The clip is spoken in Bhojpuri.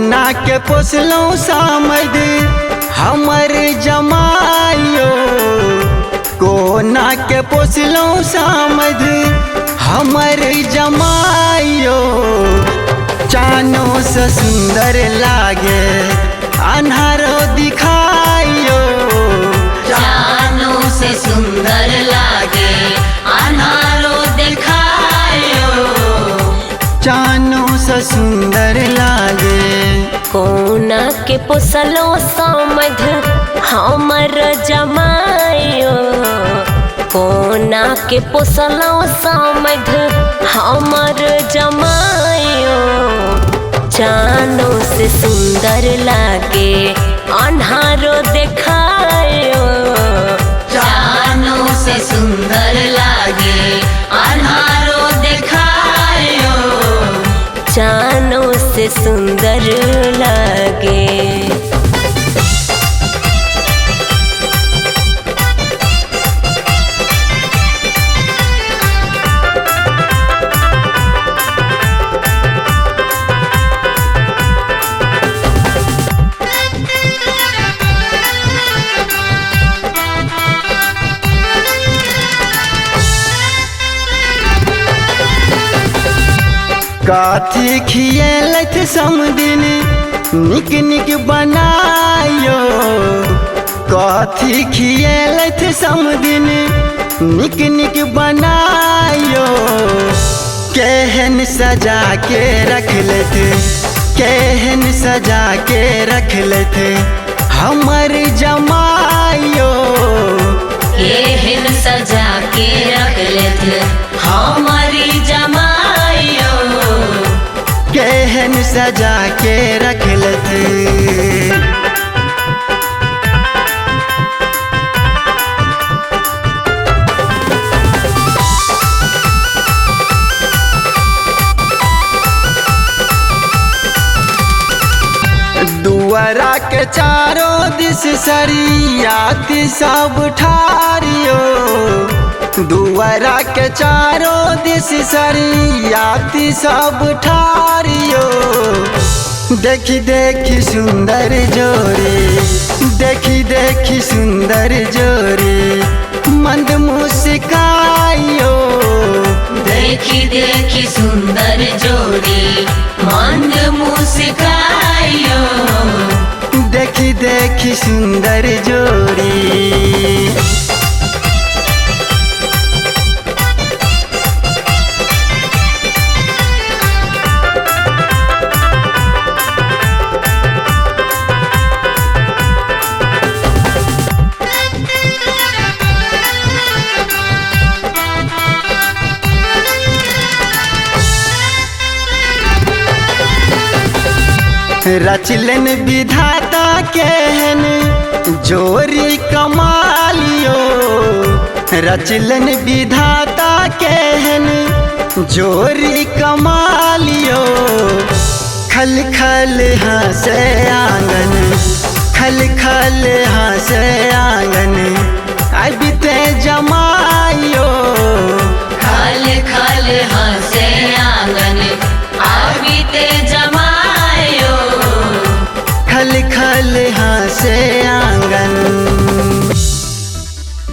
कोना के पोसलौ सामद हमर जमाइयो, कोना के पोसलौ सामद हमर जमाइयो। चानो से सुंदर लागे अन्हारो दिखाइयो, चानो से सुंदर लागे अन्हारो दिखाइयो, चानो से सुंदर लागे। कोना के पोसलो सामद हमर जमाइयो, कोना के पोसलो सामद हमर जमाइयो। चानो से सुंदर लागे अन्हारो दिखाइयो, चानो से सुंदर लागे अन्हारो दिखाइयो, चानो से सुंदर लागे। काथी खियलथ समदिन निक निक बनायो, काथी खियलथ समदिन निक निक बनायो। केहन सजा के रख लेते, केहन सजा के रख लेते हमर जमाइयो, केहन सजा के रख लेते हमारी जमाइयो, केहन सजा के रख लेते। दुआरा के चारों दिस सरियाती सब ठारियो, दुआरा के चारों दिस सरियाती सब ठारियो। देखी देखी सुंदर जोड़ी, देखी देखी सुंदर जोड़ी मंद मुस्काइयो, देखी देखी सुंदर जोड़ी मंद मुस्काइयो, देखी देखी सुंदर जोड़ी। रचलन विधाता केहन जोरी कमालियो, रचलन विधाता केहन जोरी कमालियो। खल खल हंसे आंगन, खल खल हंसे आंगन अबिते जमाइयो, खल खल हंसे आंगन अबिते जमाइयो, खल खल हंसे